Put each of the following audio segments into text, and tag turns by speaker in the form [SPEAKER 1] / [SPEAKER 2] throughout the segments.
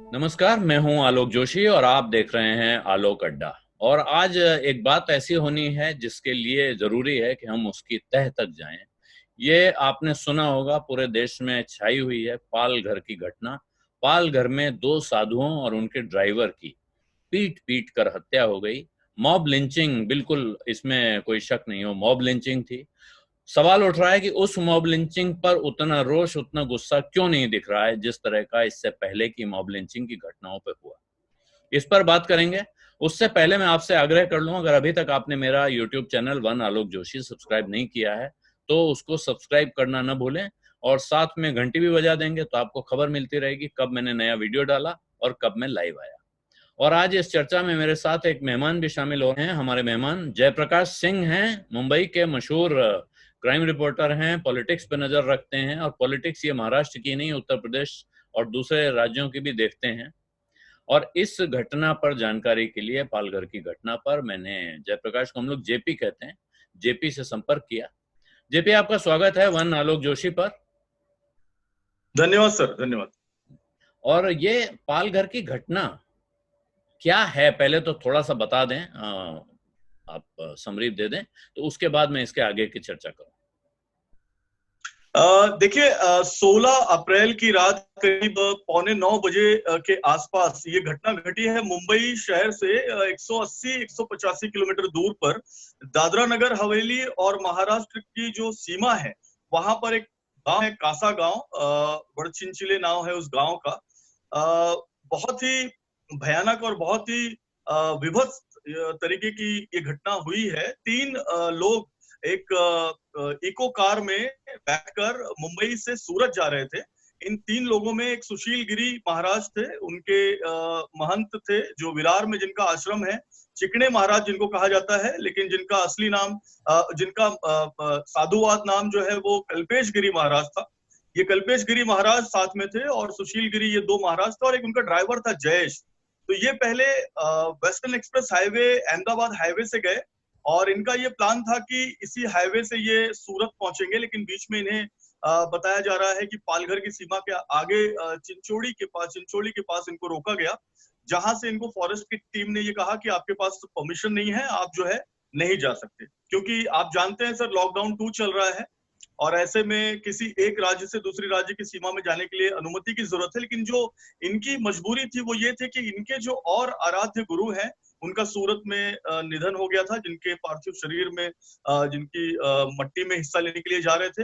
[SPEAKER 1] नमस्कार, मैं हूं आलोक जोशी और आप देख रहे हैं आलोक अड्डा। और आज एक बात ऐसी होनी है जिसके लिए जरूरी है कि हम उसकी तह तक जाएं। ये आपने सुना होगा, पूरे देश में छाई हुई है पालघर की घटना। पालघर में दो साधुओं और उनके ड्राइवर की पीट पीट कर हत्या हो गई। मॉब लिंचिंग, बिल्कुल इसमें कोई शक नहीं हो, मॉब लिंचिंग थी। सवाल उठ रहा है कि उस मॉब लिंचिंग पर उतना रोष, उतना गुस्सा क्यों नहीं दिख रहा है जिस तरह का इससे पहले की मॉब लिंचिंग की घटनाओं पर हुआ। इस पर बात करेंगे। उससे पहले मैं आपसे आग्रह कर लूं, अगर अभी तक आपने मेरा यूट्यूब चैनल वन आलोक जोशी सब्सक्राइब नहीं किया है तो उसको सब्सक्राइब करना न भूलें, और साथ में घंटी भी बजा देंगे तो आपको खबर मिलती रहेगी कब मैंने नया वीडियो डाला और कब मैं लाइव आया। और आज इस चर्चा में मेरे साथ एक मेहमान भी शामिल हो रहे हैं। हमारे मेहमान जयप्रकाश सिंह हैं, मुंबई के मशहूर क्राइम रिपोर्टर हैं, पॉलिटिक्स पे नजर रखते हैं, और पॉलिटिक्स ये महाराष्ट्र की नहीं, उत्तर प्रदेश और दूसरे राज्यों की भी देखते हैं। और इस घटना पर जानकारी के लिए, पालघर की घटना पर, मैंने जयप्रकाश को हम लोग जेपी कहते हैं, जेपी से संपर्क किया। जेपी, आपका स्वागत है वन आलोक जोशी पर।
[SPEAKER 2] धन्यवाद सर, धन्यवाद।
[SPEAKER 1] और ये पालघर की घटना क्या है, पहले तो थोड़ा सा बता दें, आप समरी दे दें, तो उसके बाद मैं इसके आगे की चर्चा करूं।
[SPEAKER 2] देखिए, 16 अप्रैल की रात करीब 9:45 बजे के आसपास ये घटना घटी है मुंबई शहर से 180-185 किलोमीटर दूर पर। दादरा नगर हवेली और महाराष्ट्र की जो सीमा है वहां पर एक गांव है, कासा गांव। बड़चिंचिले नाम है उस गांव का। बहुत ही भयानक और बहुत ही विभत्स तरीके की ये घटना हुई है। तीन लोग एक इको कार में बैठकर मुंबई से सूरत जा रहे थे। इन तीन लोगों में एक सुशील गिरी महाराज थे, उनके महंत थे जो विरार में जिनका आश्रम है। चिकने महाराज जिनको कहा जाता है, लेकिन जिनका असली नाम, जिनका साधुवाद नाम जो है वो कल्पेश गिरी महाराज था। ये कल्पेश गिरी महाराज साथ में थे और सुशील गिरी, ये दो महाराज थे, और एक उनका ड्राइवर था जयेश। तो ये पहले western express highway, Ahmedabad highway से गए, और इनका ये प्लान था कि इसी हाईवे से ये सूरत पहुंचेंगे। लेकिन बीच में इन्हें बताया जा रहा है कि पालघर की सीमा के आगे चिंचोड़ी के पास इनको रोका गया, जहां से इनको फॉरेस्ट की टीम ने ये कहा कि आपके पास परमिशन नहीं है, आप जो है नहीं जा सकते, क्योंकि आप जानते हैं सर, लॉकडाउन 2 चल रहा है। और ऐसे में किसी एक राज्य से दूसरी राज्य की सीमा में जाने के लिए अनुमति की जरूरत है। लेकिन जो इनकी मजबूरी थी वो ये थे कि इनके जो और आराध्य गुरु हैं, उनका सूरत में निधन हो गया था, जिनके पार्थिव शरीर में जिनकी मट्टी में हिस्सा लेने के लिए जा रहे थे।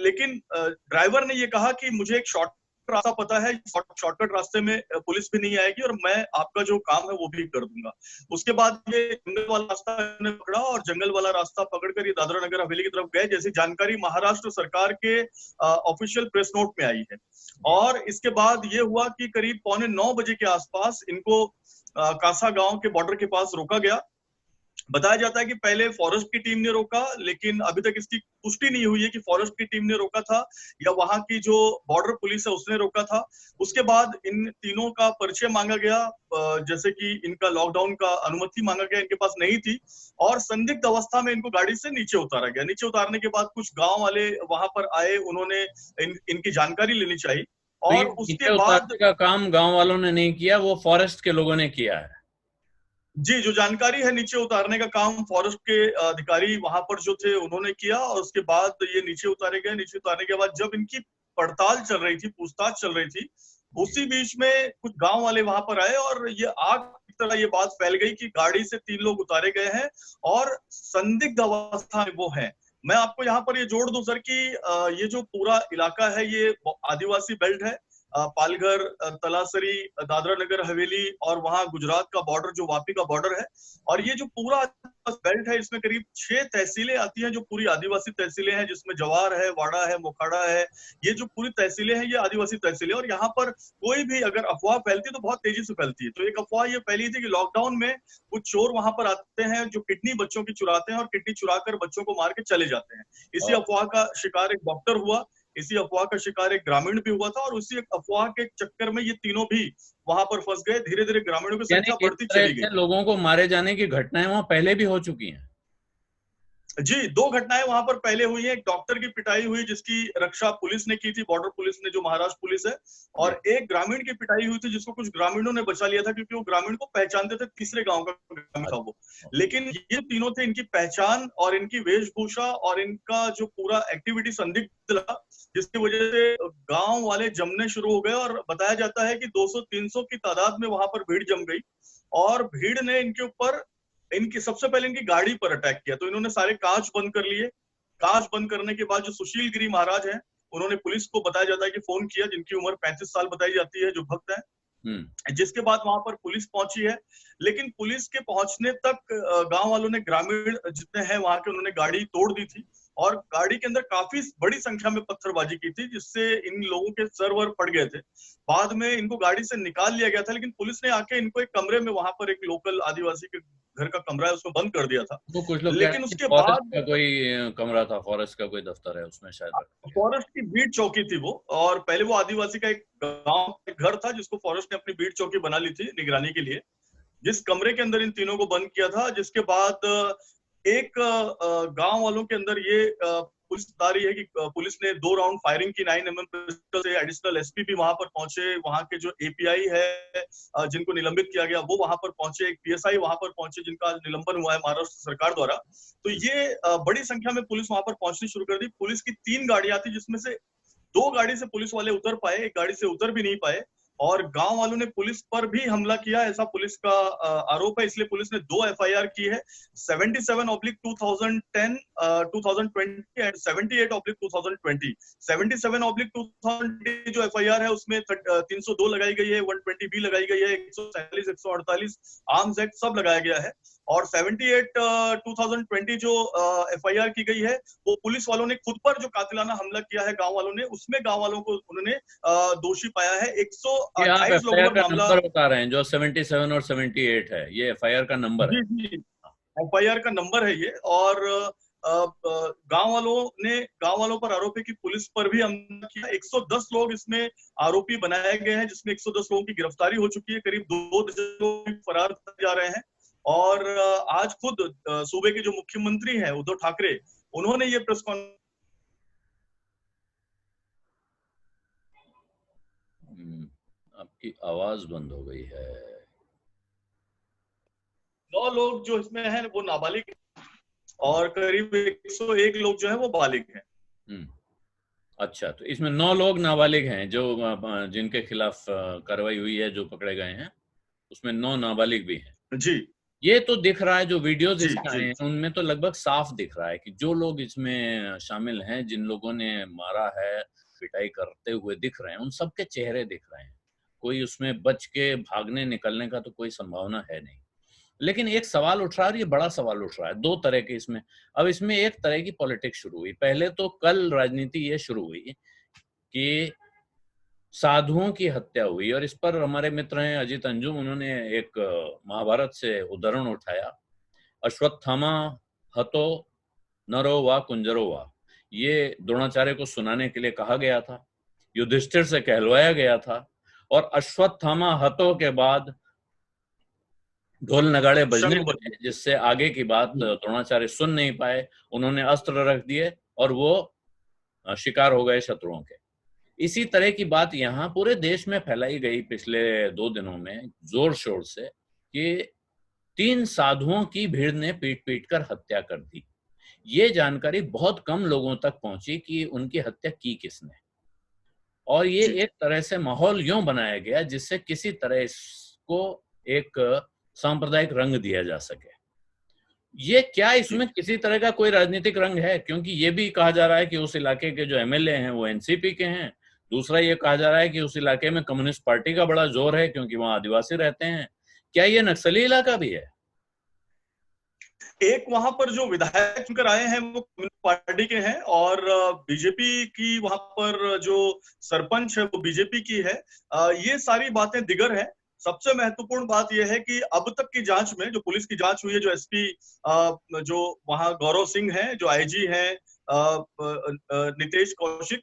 [SPEAKER 2] लेकिन ड्राइवर ने ये कहा कि मुझे एक शॉर्ट रास्ता पता है, शॉर्टकट रास्ते में पुलिस भी नहीं आएगी और मैं आपका जो काम है वो भी कर दूंगा। उसके बाद ये जंगल वाला रास्ता पकड़ा, और जंगल वाला रास्ता पकड़कर ये दादरा नगर हवेली की तरफ गए, जैसी जानकारी महाराष्ट्र सरकार के ऑफिशियल प्रेस नोट में आई है। और इसके बाद ये हुआ कि करीब 9:45 बजे के आसपास इनको कासा गांव के बॉर्डर के पास रोका गया। बताया जाता है कि पहले फॉरेस्ट की टीम ने रोका, लेकिन अभी तक इसकी पुष्टि नहीं हुई है कि फॉरेस्ट की टीम ने रोका था या वहां की जो बॉर्डर पुलिस है उसने रोका था। उसके बाद इन तीनों का परिचय मांगा गया, जैसे कि इनका लॉकडाउन का अनुमति मांगा गया, इनके पास नहीं थी। और संदिग्ध अवस्था में इनको गाड़ी से नीचे उतारा गया। नीचे उतारने के बाद कुछ गांव वाले वहां पर आए, उन्होंने इनकी जानकारी लेनी चाहिए।
[SPEAKER 1] तो ये
[SPEAKER 2] और उसके
[SPEAKER 1] नीचे
[SPEAKER 2] बाद
[SPEAKER 1] उतारने का काम गांव वालों ने नहीं किया, वो फॉरेस्ट के लोगों ने किया है।
[SPEAKER 2] जी, जो जानकारी है नीचे उतारने का काम फॉरेस्ट के अधिकारी वहां पर जो थे उन्होंने किया, और उसके बाद ये नीचे उतारे गए। नीचे उतारने के बाद जब इनकी पड़ताल चल रही थी, पूछताछ चल रही थी, उसी बीच में कुछ गांव वाले वहां पर आए, और ये आग की तरह ये बात फैल गई कि गाड़ी से तीन लोग उतारे गए हैं और संदिग्ध अवस्था में वो हैं। मैं आपको यहाँ पर ये जोड़ दूं सर कि ये जो पूरा इलाका है ये आदिवासी बेल्ट है। पालघर, तलासरी, दादरा नगर हवेली और वहां गुजरात का बॉर्डर जो वापी का बॉर्डर है। और ये जो पूरा बेल्ट है, इसमें करीब 6 तहसीलें आती हैं, जो पूरी आदिवासी तहसीलें हैं, जिसमें जवार है, वाड़ा है, मोखाड़ा है। ये जो पूरी तहसीलें हैं ये आदिवासी तहसीलें। और यहाँ पर कोई भी अगर अफवाह फैलती है तो बहुत तेजी से फैलती है। तो एक अफवाह ये फैली थी कि लॉकडाउन में कुछ चोर वहां पर आते हैं जो किडनी बच्चों की चुराते हैं, और किडनी चुराकर बच्चों को मार के चले जाते हैं। इसी
[SPEAKER 1] और
[SPEAKER 2] अफवाह का शिकार एक डॉक्टर हुआ, इसी अफवाह का शिकार एक ग्रामीण भी हुआ था, और उसी एक अफवाह के चक्कर में ये तीनों भी वहां पर फंस गए। धीरे धीरे ग्रामीणों की
[SPEAKER 1] यानी
[SPEAKER 2] संख्या
[SPEAKER 1] इस
[SPEAKER 2] बढ़ती
[SPEAKER 1] तरह
[SPEAKER 2] चली गई।
[SPEAKER 1] से लोगों को मारे जाने की घटनाएं वहां पहले भी हो चुकी हैं।
[SPEAKER 2] जी, 2 घटनाएं वहां पर पहले हुई हैं। एक डॉक्टर की पिटाई हुई जिसकी रक्षा पुलिस ने की थी, बॉर्डर पुलिस ने, जो महाराष्ट्र पुलिस है।
[SPEAKER 1] जी।
[SPEAKER 2] और एक ग्रामीण की पिटाई हुई थी जिसको कुछ ग्रामीणों ने बचा लिया था, क्योंकि वो ग्रामीण को पहचानते थे, तीसरे गांव का ग्रामीण था वो।
[SPEAKER 1] अच्छा।
[SPEAKER 2] लेकिन ये तीनों थे, इनकी पहचान और इनकी वेशभूषा और इनका जो पूरा एक्टिविटी संदिग्ध लगा, जिसकी वजह से गांव वाले जमने शुरू हो गए। और बताया जाता है कि 200-300 की तादाद में वहां पर भीड़ जम गई। और भीड़ ने इनके ऊपर, इनकी सबसे पहले इनकी गाड़ी पर अटैक किया। तो इन्होंने सारे कांच बंद कर लिए। कांच बंद करने के बाद जो सुशील गिरी महाराज हैं, उन्होंने पुलिस को बताया जाता है कि फोन किया, जिनकी उम्र 35 साल बताई जाती है, जो भक्त है।
[SPEAKER 1] हम्म।
[SPEAKER 2] जिसके बाद वहां पर पुलिस पहुंची है। लेकिन पुलिस के पहुंचने तक गांव वालों ने, ग्रामीण जितने हैं वहां के, उन्होंने गाड़ी तोड़ दी थी। और गाड़ी के अंदर काफी बड़ी संख्या में पत्थरबाजी की थी, जिससे इन लोगों के सर वर फट गए थे। बाद में इनको गाड़ी से निकाल लिया गया था, लेकिन पुलिस ने आके इनको एक कमरे में, वहां पर एक लोकल आदिवासी के घर का कमरा है, उसमें बंद कर दिया था।
[SPEAKER 1] तो कुछ लोग कह रहे
[SPEAKER 2] लेकिन
[SPEAKER 1] हैं कि
[SPEAKER 2] उसके
[SPEAKER 1] फॉरेस्ट
[SPEAKER 2] बाद
[SPEAKER 1] का कोई कमरा था, फॉरेस्ट का कोई दफ्तर है, उसमें शायद रखा गया।
[SPEAKER 2] फॉरेस्ट की बीट चौकी थी वो। और पहले वो आदिवासी का एक गांव, एक घर था, जिसको फॉरेस्ट ने अपनी बीट चौकी बना ली थी निगरानी के लिए। जिस कमरे के अंदर इन तीनों को बंद किया था, जिसके बाद एक गांव वालों के अंदर ये पुलिस बता रही है कि पुलिस ने 2 राउंड फायरिंग की 9mm पिस्टल से। एडिशनल एसपी भी वहां पर पहुंचे। वहां के जो एपीआई है, जिनको निलंबित किया गया, वो वहां पर पहुंचे। एक पीएसआई वहां पर पहुंचे, जिनका आज निलंबन हुआ है महाराष्ट्र सरकार द्वारा। तो ये बड़ी संख्या में पुलिस वहां पर पहुंचनी शुरू कर दी। पुलिस की 3 गाड़ियां थी, जिसमें से 2 गाड़ी से पुलिस वाले उतर पाए, एक गाड़ी से उतर भी नहीं पाए। और गांव वालों ने पुलिस पर भी हमला किया, ऐसा पुलिस का आरोप है। इसलिए पुलिस ने 2 एफआईआर की है, 77/2010 2020 एंड 78/2020। 77/2020 जो एफआईआर है, उसमें 302 लगाई गई है, 120 बी लगाई गई है, 147, 148 आर्म्स एक्ट सब लगाया गया है। और 78/2020 जो एफआईआर की गई है, वो पुलिस वालों ने खुद पर जो कातिलाना हमला किया है गांव वालों ने, उसमें गांव वालों को उन्होंने दोषी पाया है।
[SPEAKER 1] ये आप
[SPEAKER 2] 128 लोगों
[SPEAKER 1] एफआईआर
[SPEAKER 2] पर
[SPEAKER 1] का
[SPEAKER 2] मामला।
[SPEAKER 1] नंबर बता रहे हैं, जो 77 और 78 है, ये एफआईआर का नंबर है।
[SPEAKER 2] जी जी, एफआईआर का नंबर है ये। और गांव वालों पर आरोप है कि पुलिस पर भी हमला किया। 110 लोग इसमें आरोपी बनाए गए हैं, जिसमें 110 लोगों की गिरफ्तारी हो चुकी है। करीब 2 दर्जन लोग फरार जा रहे हैं। और आज खुद सूबे के जो मुख्यमंत्री हैं, उद्धव ठाकरे, उन्होंने ये प्रेस कॉन्फ्रेंस।
[SPEAKER 1] आपकी आवाज बंद हो गई है।
[SPEAKER 2] 9 लोग जो इसमें हैं वो नाबालिग हैं, और करीब 101 लोग जो है वो बालिग हैं।
[SPEAKER 1] अच्छा, तो इसमें 9 लोग नाबालिग हैं जो जिनके खिलाफ कार्रवाई हुई है, जो पकड़े गए हैं, उसमें 9 नाबालिग भी हैं।
[SPEAKER 2] जी
[SPEAKER 1] ये तो दिख रहा है, जो वीडियोस
[SPEAKER 2] जी
[SPEAKER 1] इसके आए
[SPEAKER 2] जी
[SPEAKER 1] हैं उनमें तो लगभग साफ दिख रहा है कि जो लोग इसमें शामिल हैं, जिन लोगों ने मारा है, पिटाई करते हुए दिख रहे हैं, उन सबके चेहरे दिख रहे हैं। कोई उसमें बच के भागने निकलने का तो कोई संभावना है नहीं। लेकिन एक सवाल उठ रहा है, और ये बड़ा सवाल उठ रहा है, 2 तरह के इसमें। अब इसमें एक तरह की पॉलिटिक्स शुरू हुई। पहले तो कल राजनीति ये शुरू हुई कि साधुओं की हत्या हुई, और इस पर हमारे मित्र हैं अजीत अंजुम, उन्होंने एक महाभारत से उदाहरण उठाया। अश्वत्थामा हतो नरो वा कुंजरो वा, ये द्रोणाचार्य को सुनाने के लिए कहा गया था, युधिष्ठिर से कहलवाया गया था। और अश्वत्थामा हतो के बाद ढोल नगाड़े बजने
[SPEAKER 2] शंख
[SPEAKER 1] लगे,
[SPEAKER 2] बजने।
[SPEAKER 1] जिससे आगे की बात द्रोणाचार्य सुन नहीं पाए। उन्होंने अस्त्र रख दिए और वो शिकार हो गए शत्रुओं के। इसी तरह की बात यहाँ पूरे देश में फैलाई गई पिछले 2 दिनों में जोर शोर से, कि 3 साधुओं की भीड़ ने पीट पीट कर हत्या कर दी। ये जानकारी बहुत कम लोगों तक पहुंची कि उनकी हत्या की किसने। और ये
[SPEAKER 2] जी
[SPEAKER 1] एक तरह से माहौल यूं बनाया गया जिससे किसी तरह इसको एक सांप्रदायिक रंग दिया जा सके। ये क्या इसमें किसी तरह का कोई राजनीतिक रंग है? क्योंकि ये भी कहा जा रहा है कि उस इलाके के जो एमएलए हैं वो एनसीपी के हैं। दूसरा ये कहा जा रहा है कि उस इलाके में कम्युनिस्ट पार्टी का बड़ा जोर है, क्योंकि वहां आदिवासी रहते हैं। क्या ये नक्सली इलाका भी है?
[SPEAKER 2] एक वहां पर जो विधायक चुनकर आए हैं वो कम्युनिस्ट पार्टी के हैं, और बीजेपी की वहां पर जो सरपंच है वो बीजेपी की है। ये सारी बातें दिगर हैं। सबसे महत्वपूर्ण बात यह है कि अब तक की जांच में, जो पुलिस की जांच हुई है, जो एसपी जो वहां गौरव सिंह हैं, जो आईजी हैं नितेश कौशिक,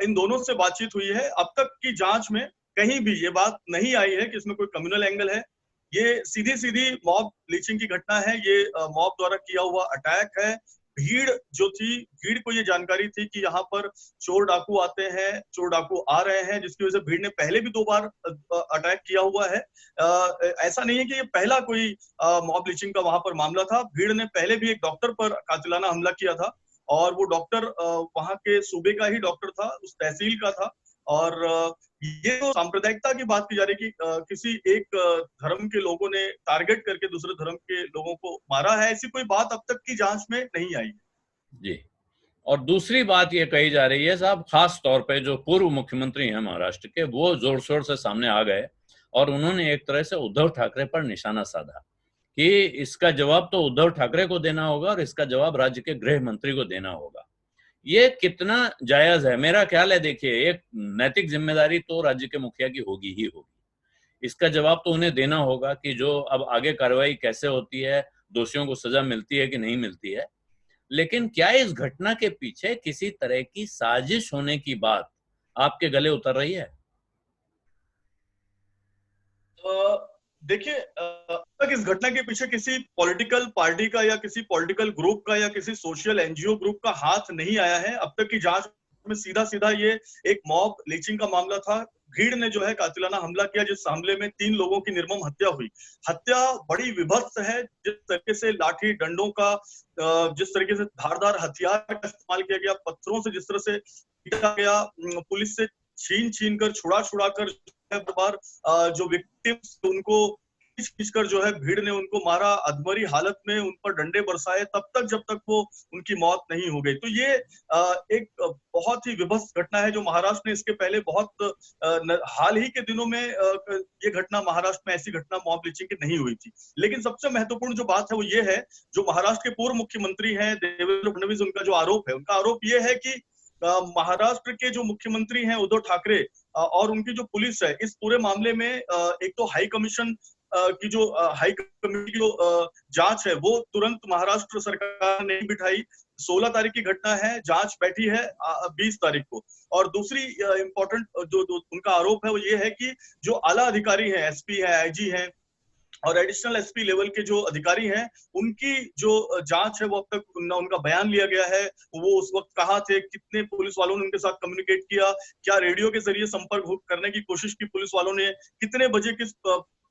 [SPEAKER 2] इन दोनों से बातचीत हुई है। अब तक की जांच में कहीं भी ये बात नहीं आई है कि इसमें कोई कम्युनल एंगल है। ये सीधी सीधी मॉब लिंचिंग की घटना है, ये मॉब द्वारा किया हुआ अटैक है। भीड़ जो थी, भीड़ को ये जानकारी थी कि यहाँ पर चोर डाकू आते हैं, चोर डाकू आ रहे हैं, जिसकी वजह से भीड़ ने पहले भी 2 बार अटैक किया हुआ है। ऐसा नहीं है कि ये पहला कोई मॉब लिंचिंग का वहां पर मामला था। भीड़ ने पहले भी एक डॉक्टर पर कातिलाना हमला किया था, और वो डॉक्टर वहां के सूबे का ही डॉक्टर था, उस तहसील का था। और ये तो सांप्रदायिकता की बात की जा रही है कि किसी एक धर्म के लोगों ने टारगेट करके दूसरे धर्म के लोगों को मारा है, ऐसी कोई बात अब तक की जांच में नहीं आई।
[SPEAKER 1] जी। और दूसरी बात ये कही जा रही है साहब, खास तौर पे जो पूर्व मुख्यमंत्री हैं महाराष्ट्र के, वो जोर शोर से सामने आ गए और उन्होंने एक तरह से उद्धव ठाकरे पर निशाना साधा कि इसका जवाब तो उद्धव ठाकरे को देना होगा और इसका जवाब राज्य के गृह मंत्री को देना होगा। ये कितना जायज है? मेरा ख्याल है, देखिए, एक नैतिक जिम्मेदारी तो राज्य के मुखिया की होगी ही होगी। इसका जवाब तो उन्हें देना होगा कि जो अब आगे कार्रवाई कैसे होती है, दोषियों को सजा मिलती है कि नहीं मिलती है। लेकिन क्या इस घटना के पीछे किसी तरह की साजिश होने की बात आपके गले उतर रही है?
[SPEAKER 2] देखिए, तक इस घटना के पीछे किसी पॉलिटिकल पार्टी का या किसी पॉलिटिकल ग्रुप का या किसी सोशल एनजीओ ग्रुप का हाथ नहीं आया है। अब तक की जांच में सीधा सीधा ये एक मॉब लिंचिंग का मामला था। भीड़ ने जो है कातिलाना हमला किया, जिस हमले में 3 लोगों की निर्मम हत्या हुई। हत्या बड़ी विभत्स है, जिस तरीके से लाठी डंडों का, जिस तरीके से धारदार हथियार का इस्तेमाल किया गया, पत्थरों से जिस तरह से पीटा गया, पुलिस से छीन छीन कर, छुड़ा छुड़ा कर बार जो विक्टिम्स उनको खींच कर जो है भीड़ ने उनको मारा, अधमरी हालत में उन पर डंडे बरसाए, तब तक जब तक वो उनकी मौत नहीं हो गई। तो ये एक बहुत ही विभत्स घटना है जो महाराष्ट्र ने इसके पहले बहुत हाल ही के दिनों में ये घटना महाराष्ट्र में ऐसी घटना मॉब लिंचिंग की नहीं हुई थी। लेकिन सबसे महत्वपूर्ण जो बात है वो ये है, जो महाराष्ट्र के पूर्व मुख्यमंत्री हैं देवेंद्र फडणवीस, उनका जो आरोप है, उनका आरोप ये है कि महाराष्ट्र के जो मुख्यमंत्री हैं उद्धव ठाकरे और उनकी जो पुलिस है, इस पूरे मामले में एक तो हाई कमीशन की जो हाई कमेटी की जो जांच है वो तुरंत महाराष्ट्र सरकार ने नहीं बिठाई। 16 तारीख की घटना है, जांच बैठी है 20 तारीख को। और दूसरी इंपॉर्टेंट जो उनका आरोप है वो ये है कि जो आला अधिकारी हैं, एसपी है, आईजी हैं और एडिशनल एसपी लेवल के जो अधिकारी हैं, उनकी जो जांच है वो अब तक उनका बयान लिया गया है। वो उस वक्त कहाँ थे, कितने पुलिस वालों ने उनके साथ कम्युनिकेट किया, क्या रेडियो के जरिए संपर्क करने की कोशिश की पुलिस वालों ने, कितने बजे किस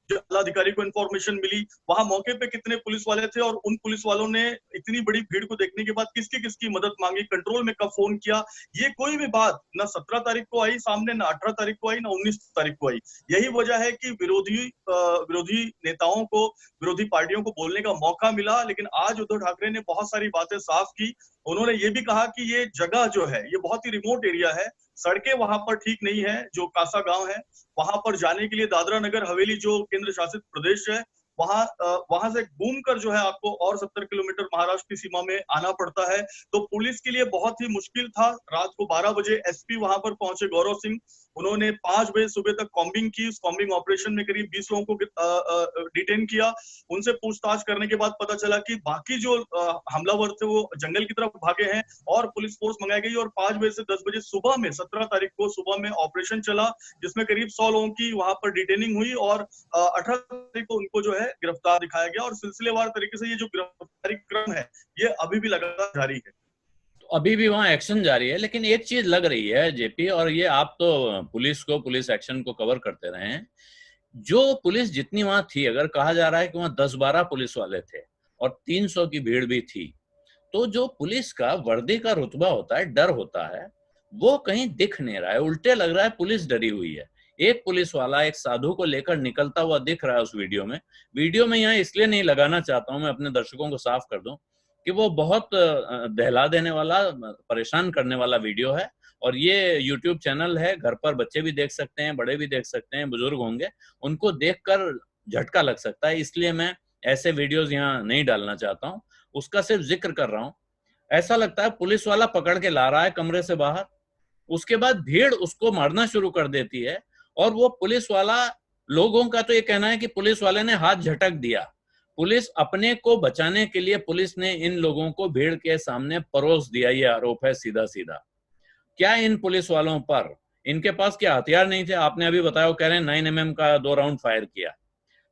[SPEAKER 2] अधिकारी को इंफॉर्मेशन मिली, वहां मौके पे कितने पुलिस वाले थे, और उन पुलिस वालों ने इतनी बड़ी भीड़ को देखने के बाद किसकी किसकी मदद मांगी, कंट्रोल में कब फोन किया। ये कोई भी बात ना 17 तारीख को आई सामने, ना 18 तारीख को आई, ना 19 तारीख को आई। यही वजह है कि विरोधी नेताओं को, विरोधी पार्टियों को बोलने का मौका मिला। लेकिन आज उद्धव ठाकरे ने बहुत सारी बातें साफ की। उन्होंने ये भी कहा कि ये जगह जो है ये बहुत ही रिमोट एरिया है, सड़कें वहां पर ठीक नहीं है, जो कासा गांव है वहां पर जाने के लिए दादरा नगर हवेली जो केंद्र शासित प्रदेश है, वहां से घूम कर जो है आपको और 70 किलोमीटर महाराष्ट्र की सीमा में आना पड़ता है। तो पुलिस के लिए बहुत ही मुश्किल था। रात को 12 बजे एसपी वहां पर पहुंचे, गौरव सिंह। उन्होंने 5 बजे सुबह तक कॉम्बिंग की। उस कॉम्बिंग ऑपरेशन में करीब 20 लोगों को डिटेन किया। उनसे पूछताछ करने के बाद पता चला कि बाकी जो हमलावर थे वो जंगल की तरफ भागे हैं और पुलिस फोर्स मंगाई गई। और 5 बजे से 10 बजे सुबह में, 17 तारीख को सुबह में ऑपरेशन चला, जिसमें करीब 100 लोगों की वहां पर डिटेनिंग हुई और 18 तारीख को उनको जो है गिरफ्तार दिखाया गया। और सिलसिलेवार तरीके से ये जो गिरफ्तारी क्रम है ये अभी भी लगातार जारी है।
[SPEAKER 1] अभी भी वहां एक्शन जारी है। लेकिन एक चीज लग रही है जेपी, और ये आप तो पुलिस एक्शन को कवर करते रहे हैं, जो पुलिस जितनी वहां थी, अगर कहा जा रहा है कि वहां 10-12 पुलिस वाले थे और 300 की भीड़ भी थी, तो जो पुलिस का वर्दी का रुतबा होता है, डर होता है, वो कहीं दिख नहीं रहा है। उल्टे लग रहा है पुलिस डरी हुई है। एक पुलिस वाला एक साधु को लेकर निकलता हुआ दिख रहा है उस वीडियो में यहाँ इसलिए नहीं लगाना चाहता हूं, मैं अपने दर्शकों को साफ कर दूं कि वो बहुत दहला देने वाला, परेशान करने वाला वीडियो है। और ये YouTube चैनल है, घर पर बच्चे भी देख सकते हैं, बड़े भी देख सकते हैं, बुजुर्ग होंगे, उनको देखकर झटका लग सकता है। इसलिए मैं ऐसे वीडियोस यहाँ नहीं डालना चाहता हूँ, उसका सिर्फ जिक्र कर रहा हूँ। ऐसा लगता है पुलिस वाला पकड़ के ला रहा है कमरे से बाहर, उसके बाद भीड़ उसको मारना शुरू कर देती है। और वो पुलिस वाला, लोगों का तो ये कहना है कि पुलिस वाले ने हाथ झटक दिया। पुलिस अपने को बचाने के लिए पुलिस ने इन लोगों को भीड़ के सामने परोस दिया, ये आरोप है सीधा सीधा। क्या इन पुलिस वालों पर, इनके पास क्या हथियार नहीं थे? आपने अभी बताया, वो कह रहे हैं 9mm का 2 राउंड फायर किया,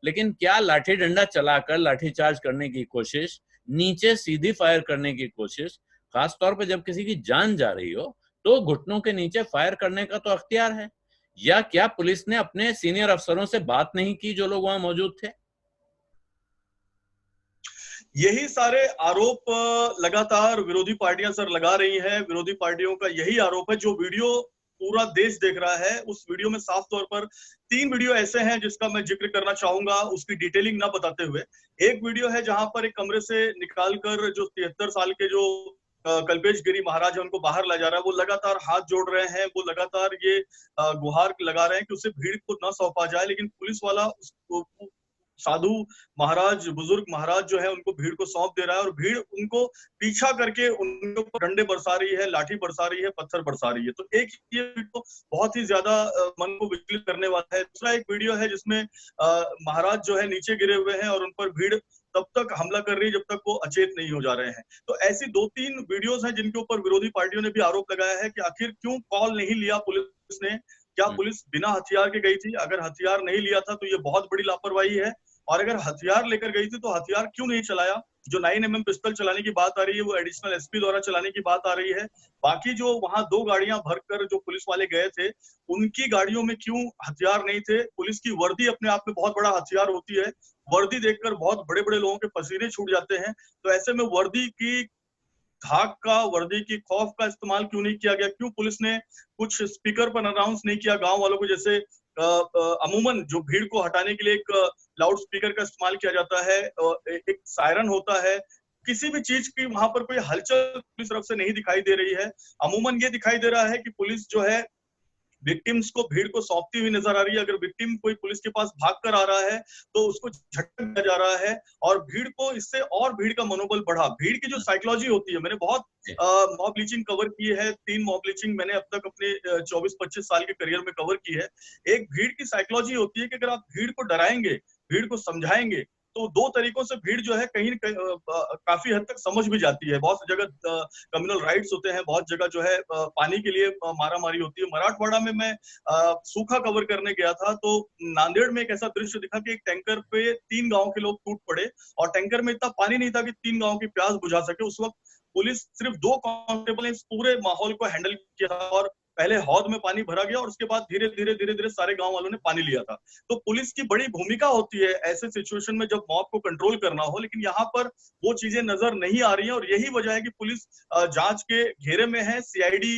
[SPEAKER 1] लेकिन क्या लाठी डंडा चलाकर लाठीचार्ज करने की कोशिश नीचे सीधी फायर करने की कोशिश, खासतौर पर जब किसी की जान जा रही हो, तो घुटनों के नीचे फायर करने का तो अख्तियार है। या क्या पुलिस ने अपने सीनियर अफसरों से बात नहीं की जो लोग वहां मौजूद थे?
[SPEAKER 2] यही सारे आरोप लगातार विरोधी पार्टियां सर लगा रही हैं। विरोधी पार्टियों का यही आरोप है, जो वीडियो पूरा देश देख रहा है। उस वीडियो में साफ तौर पर 3 वीडियो ऐसे हैं जिसका मैं जिक्र करना चाहूंगा, उसकी डिटेलिंग ना बताते हुए। एक वीडियो है जहां पर एक कमरे से निकालकर जो 73 साल के जो कल्पेश गिरी महाराज है उनको बाहर ला जा रहा है। वो लगातार हाथ जोड़ रहे हैं, वो लगातार ये गुहार लगा रहे हैं कि उसे भीड़ को न सौंपा जाए, लेकिन पुलिस वाला उसको, साधु महाराज, बुजुर्ग महाराज जो है उनको भीड़ को सौंप दे रहा है, और भीड़ उनको पीछा करके उनके ऊपर डंडे बरसा रही है, लाठी बरसा रही है, पत्थर बरसा रही है। तो एक ये वीडियो बहुत ही ज्यादा मन को विचलित करने वाला है। दूसरा एक वीडियो है जिसमें महाराज जो है नीचे गिरे हुए हैं और उन पर भीड़ तब तक हमला कर रही है जब तक वो अचेत नहीं हो जा रहे हैं। तो ऐसी 2-3 वीडियोस हैं जिनके ऊपर विरोधी पार्टियों ने भी आरोप लगाया है कि आखिर क्यों कॉल नहीं लिया पुलिस ने। क्या पुलिस बिना हथियार के गई थी? अगर हथियार नहीं लिया था तो ये बहुत बड़ी लापरवाही है। और अगर हथियार लेकर गई थी तो हथियार क्यों नहीं चलाया? जो 9mm पिस्टल चलाने की बात आ रही है वो एडिशनल एसपी द्वारा चलाने की बात आ रही है। बाकी जो वहां 2 गाड़ियां भरकर जो पुलिस वाले गए थे, उनकी गाड़ियों में क्यों हथियार नहीं थे? पुलिस की वर्दी अपने आप में बहुत बड़ा हथियार होती है। वर्दी देखकर बहुत बड़े बड़े लोगों के पसीने छूट जाते हैं। तो ऐसे में वर्दी की धाक का, वर्दी की खौफ का इस्तेमाल क्यों नहीं किया गया? क्यों पुलिस ने कुछ स्पीकर पर अनाउंस नहीं किया गांव वालों को? जैसे अमूमन जो भीड़ को हटाने के लिए एक लाउड स्पीकर का इस्तेमाल किया जाता है, एक सायरन होता है, किसी भी चीज की वहां पर कोई हलचल पुलिस तरफ से नहीं दिखाई दे रही है। अमूमन ये दिखाई दे रहा है कि पुलिस जो है विक्टिम्स को, भीड़ को सौंपती हुई नजर आ रही है। अगर विक्टिम कोई पुलिस के पास भाग कर आ रहा है तो उसको झटका दिया जा रहा है, और भीड़ को इससे और भीड़ का मनोबल बढ़ा। भीड़ की जो साइकोलॉजी होती है, मैंने बहुत मॉब लीचिंग कवर की है, 3 मॉब लीचिंग मैंने अब तक अपने 24-25 साल के करियर में कवर की है। एक भीड़ की साइकोलॉजी होती है कि अगर आप भीड़ को डराएंगे, भीड़ को समझाएंगे, तो 2 तरीकों से भीड़ जो है कहीं काफी हद तक समझ भी जाती है। बहुत सी जगह कम्युनल राइट्स होते हैं, बहुत जगह जो है पानी के लिए मारा मारी होती है। मराठवाड़ा में मैं सूखा कवर करने गया था, तो नांदेड़ में एक ऐसा दृश्य दिखा कि एक टैंकर पे 3 गांव के लोग टूट पड़े, और टैंकर में इतना पानी नहीं था कि 3 गांव की प्यास बुझा सके। उस वक्त पुलिस सिर्फ 2 कांस्टेबल ने इस पूरे माहौल को हैंडल किया, और पहले हौद में पानी भरा गया और उसके बाद धीरे धीरे धीरे धीरे सारे गांव वालों ने पानी लिया था। तो पुलिस की बड़ी भूमिका होती है ऐसे सिचुएशन में जब मॉब को कंट्रोल करना हो, लेकिन यहाँ पर वो चीजें नजर नहीं आ रही है। और यही वजह है कि पुलिस जांच के घेरे में है। सीआईडी,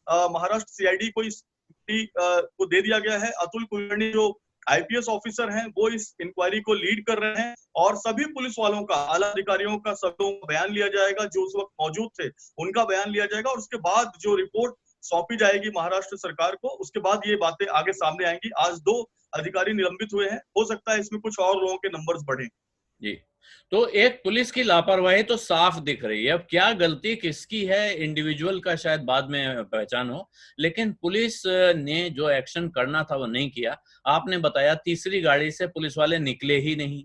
[SPEAKER 2] महाराष्ट्र सीआईडी को इस को दे दिया गया है। अतुल कुलकर्णी जो आईपीएस ऑफिसर हैं वो इस इंक्वायरी को लीड कर रहे हैं, और सभी पुलिस वालों का, आला अधिकारियों का, सबों का बयान लिया जाएगा जो उस वक्त मौजूद थे, उनका बयान लिया जाएगा, और उसके बाद जो रिपोर्ट सौंपी जाएगी महाराष्ट्र सरकार को, उसके बाद ये बातें आगे सामने आएंगी। आज 2 अधिकारी निलंबित हुए हैं, हो सकता है इसमें कुछ और लोगों के नंबर्स बढ़े।
[SPEAKER 1] जी, तो एक पुलिस की लापरवाही तो साफ दिख रही है। अब क्या गलती किसकी है, इंडिविजुअल का शायद बाद में पहचान हो, लेकिन पुलिस ने जो एक्शन करना था वो नहीं किया। आपने बताया तीसरी गाड़ी से पुलिस वाले निकले ही नहीं।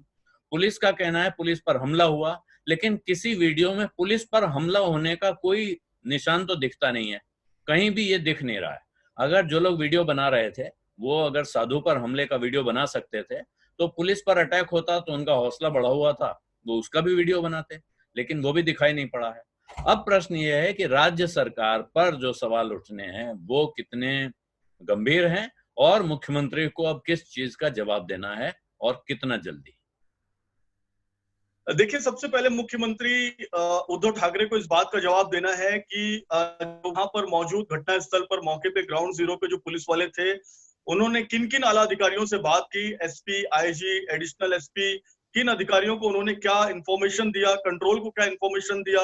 [SPEAKER 1] पुलिस का कहना है पुलिस पर हमला हुआ, लेकिन किसी वीडियो में पुलिस पर हमला होने का कोई निशान तो दिखता नहीं है, कहीं भी ये दिख नहीं रहा है। अगर जो लोग वीडियो बना रहे थे वो अगर साधु पर हमले का वीडियो बना सकते थे, तो पुलिस पर अटैक होता तो उनका हौसला बढ़ा हुआ था, वो उसका भी वीडियो बनाते, लेकिन वो भी दिखाई नहीं पड़ा है। अब प्रश्न ये है कि राज्य सरकार पर जो सवाल उठने हैं वो कितने गंभीर हैं, और मुख्यमंत्री को अब किस चीज का जवाब देना है और कितना जल्दी।
[SPEAKER 2] देखिए, सबसे पहले मुख्यमंत्री उद्धव ठाकरे को इस बात का जवाब देना है कि वहां पर मौजूद घटना स्थल पर, मौके पे ग्राउंड जीरो पे जो पुलिस वाले थे, उन्होंने किन किन आला अधिकारियों से बात की, एसपी, आईजी, एडिशनल एसपी, किन अधिकारियों को उन्होंने क्या इंफॉर्मेशन दिया, कंट्रोल को क्या इंफॉर्मेशन दिया,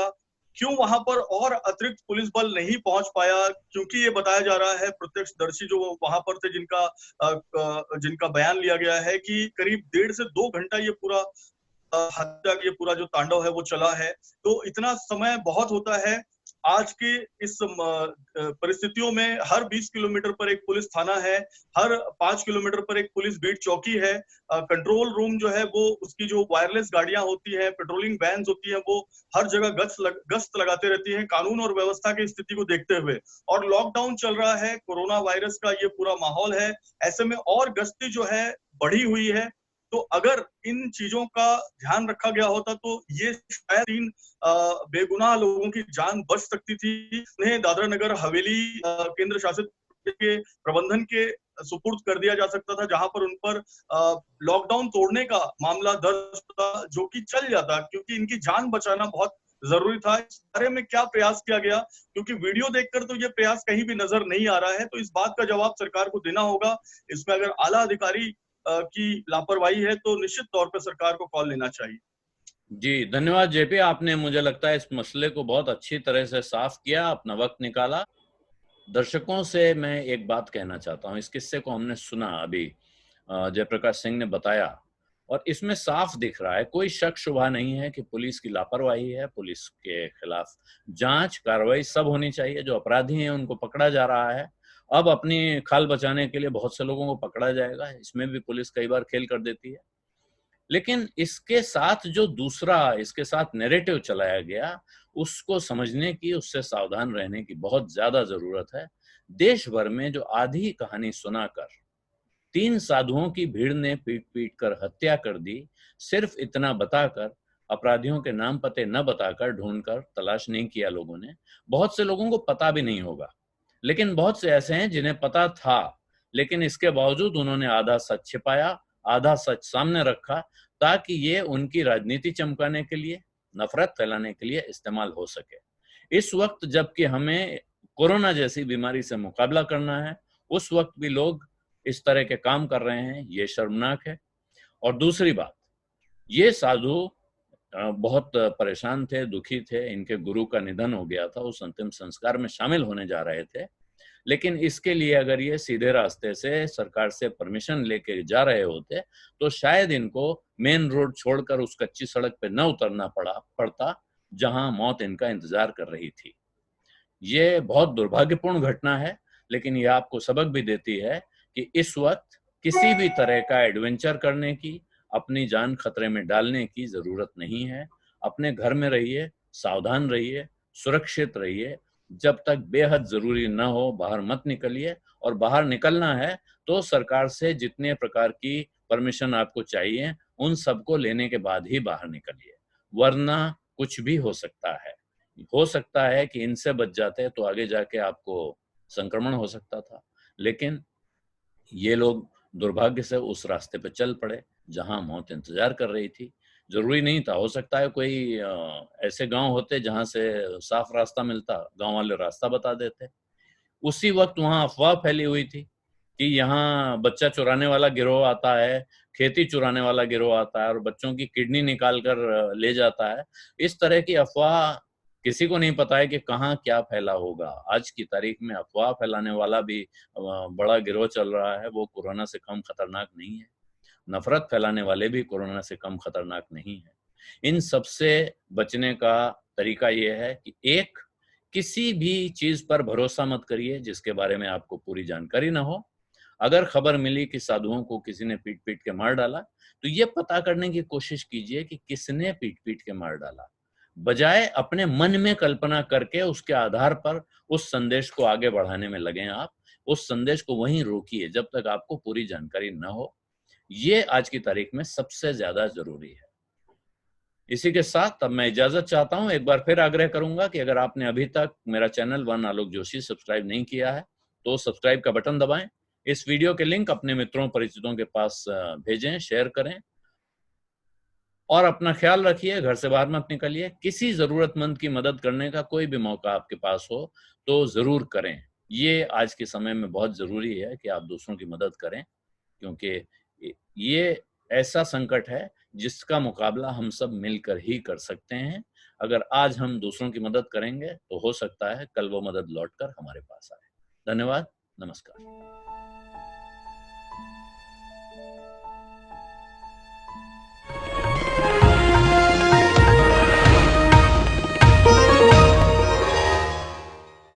[SPEAKER 2] क्यों वहां पर और अतिरिक्त पुलिस बल नहीं पहुंच पाया? क्योंकि ये बताया जा रहा है, प्रत्यक्षदर्शी जो वहां पर थे, जिनका बयान लिया गया है कि करीब 1.5 से 2 घंटा ये पूरा हत्या, ये पूरा जो तांडव है वो चला है। तो इतना समय बहुत होता है। आज की इस परिस्थितियों में हर 20 किलोमीटर पर एक पुलिस थाना है, हर 5 किलोमीटर पर एक पुलिस बीट चौकी है। कंट्रोल रूम जो है वो, उसकी जो वायरलेस गाड़ियां होती हैं, पेट्रोलिंग वैन्स होती हैं, वो हर जगह गश्त लगाते रहती हैं कानून और व्यवस्था की स्थिति को देखते हुए। और लॉकडाउन चल रहा है, कोरोना वायरस का ये पूरा माहौल है, ऐसे में और गश्ती जो है बढ़ी हुई है। तो तो अगर इन चीजों का ध्यान रखा गया होता तो ये शायद 3 बेगुनाह लोगों की जान बच सकती थी। उन्हें दादरा नगर हवेली केंद्र शासित के प्रबंधन के सुपुर्द कर दिया जा सकता था, जहां पर उन पर लॉकडाउन तोड़ने का मामला दर्ज था, जो कि चल जाता, क्योंकि इनकी जान बचाना बहुत जरूरी था। इस बारे में क्या प्रयास किया गया, क्योंकि वीडियो देखकर तो ये प्रयास कहीं भी नजर नहीं आ रहा है, तो इस बात का जवाब सरकार को देना होगा। इसमें अगर आला अधिकारी की लापरवाही है तो निश्चित तौर पर सरकार को कॉल लेना चाहिए।
[SPEAKER 1] जी, धन्यवाद जेपी, आपने मुझे लगता है इस मसले को बहुत अच्छी तरह से साफ किया, अपना वक्त निकाला। दर्शकों से मैं एक बात कहना चाहता हूँ। इस किस्से को हमने सुना अभी, जयप्रकाश सिंह ने बताया, और इसमें साफ दिख रहा है, कोई शक शुबा नहीं है कि पुलिस की लापरवाही है। पुलिस के खिलाफ जांच कार्रवाई सब होनी चाहिए। जो अपराधी हैं उनको पकड़ा जा रहा है। अब अपनी खाल बचाने के लिए बहुत से लोगों को पकड़ा जाएगा, इसमें भी पुलिस कई बार खेल कर देती है। लेकिन इसके साथ जो दूसरा इसके साथ नैरेटिव चलाया गया, उसको समझने की, उससे सावधान रहने की बहुत ज्यादा जरूरत है। देश भर में जो आधी कहानी सुनाकर 3 साधुओं की भीड़ ने पीट पीट कर हत्या कर दी, सिर्फ इतना बताकर, अपराधियों के नाम पते न बताकर, ढूंढकर तलाश नहीं किया लोगों ने। बहुत से लोगों को पता भी नहीं होगा, लेकिन बहुत से ऐसे हैं जिन्हें पता था, लेकिन इसके बावजूद उन्होंने आधा सच छिपाया, आधा सच सामने रखा, ताकि ये उनकी राजनीति चमकाने के लिए, नफरत फैलाने के लिए इस्तेमाल हो सके। इस वक्त जबकि हमें कोरोना जैसी बीमारी से मुकाबला करना है, उस वक्त भी लोग इस तरह के काम कर रहे हैं, ये शर्मनाक है। और दूसरी बात, ये साधु बहुत परेशान थे, दुखी थे, इनके गुरु का निधन हो गया था, उस अंतिम संस्कार में शामिल होने जा रहे थे। लेकिन इसके लिए अगर ये सीधे रास्ते से सरकार से परमिशन लेके जा रहे होते, तो शायद इनको मेन रोड छोड़कर उस कच्ची सड़क पे न उतरना पड़ता, जहां मौत इनका इंतजार कर रही थी। ये बहुत दुर्भाग्यपूर्ण घटना है, लेकिन ये आपको सबक भी देती है कि इस वक्त किसी भी तरह का एडवेंचर करने की, अपनी जान खतरे में डालने की जरूरत नहीं है। अपने घर में रहिए, सावधान रहिए, सुरक्षित रहिए। जब तक बेहद जरूरी न हो, बाहर मत निकलिए। और बाहर निकलना है तो सरकार से जितने प्रकार की परमिशन आपको चाहिए, उन सबको लेने के बाद ही बाहर निकलिए, वरना कुछ भी हो सकता है। हो सकता है कि इनसे बच जाते तो आगे जाके आपको संक्रमण हो सकता था, लेकिन ये लोग दुर्भाग्य से उस रास्ते पे चल पड़े जहां मौत इंतजार कर रही थी। जरूरी नहीं था, हो सकता है कोई ऐसे गांव होते जहां से साफ रास्ता मिलता, गांव वाले रास्ता बता देते। उसी वक्त वहां अफवाह फैली हुई थी कि यहाँ बच्चा चुराने वाला गिरोह आता है, खेती चुराने वाला गिरोह आता है और बच्चों की किडनी निकाल कर ले जाता है। इस तरह की अफवाह, किसी को नहीं पता है कि कहाँ क्या फैला होगा। आज की तारीख में अफवाह फैलाने वाला भी बड़ा गिरोह चल रहा है, वो कोरोना से कम खतरनाक नहीं है। नफरत फैलाने वाले भी कोरोना से कम खतरनाक नहीं है। इन सबसे बचने का तरीका यह है कि एक, किसी भी चीज पर भरोसा मत करिए जिसके बारे में आपको पूरी जानकारी ना हो। अगर खबर मिली कि साधुओं को किसी ने पीट पीट के मार डाला, तो ये पता करने की कोशिश कीजिए कि किसने पीट पीट के मार डाला, बजाय अपने मन में कल्पना करके उसके आधार पर उस संदेश को आगे बढ़ाने में लगे आप। उस संदेश को वहीं रोकिए जब तक आपको पूरी जानकारी न हो। ये आज की तारीख में सबसे ज्यादा जरूरी है। इसी के साथ अब मैं इजाजत चाहता हूं। एक बार फिर आग्रह करूंगा कि अगर आपने अभी तक मेरा चैनल वन आलोक जोशी सब्सक्राइब नहीं किया है, तो सब्सक्राइब का बटन दबाएं। इस वीडियो के लिंक अपने मित्रों परिचितों के पास भेजें, शेयर करें और अपना ख्याल रखिए। घर से बाहर मत निकलिए। किसी जरूरतमंद की मदद करने का कोई भी मौका आपके पास हो तो जरूर करें। ये आज के समय में बहुत जरूरी है कि आप दूसरों की मदद करें, क्योंकि ये ऐसा संकट है जिसका मुकाबला हम सब मिलकर ही कर सकते हैं। अगर आज हम दूसरों की मदद करेंगे तो हो सकता है कल वो मदद लौटकर हमारे पास आए। धन्यवाद, नमस्कार।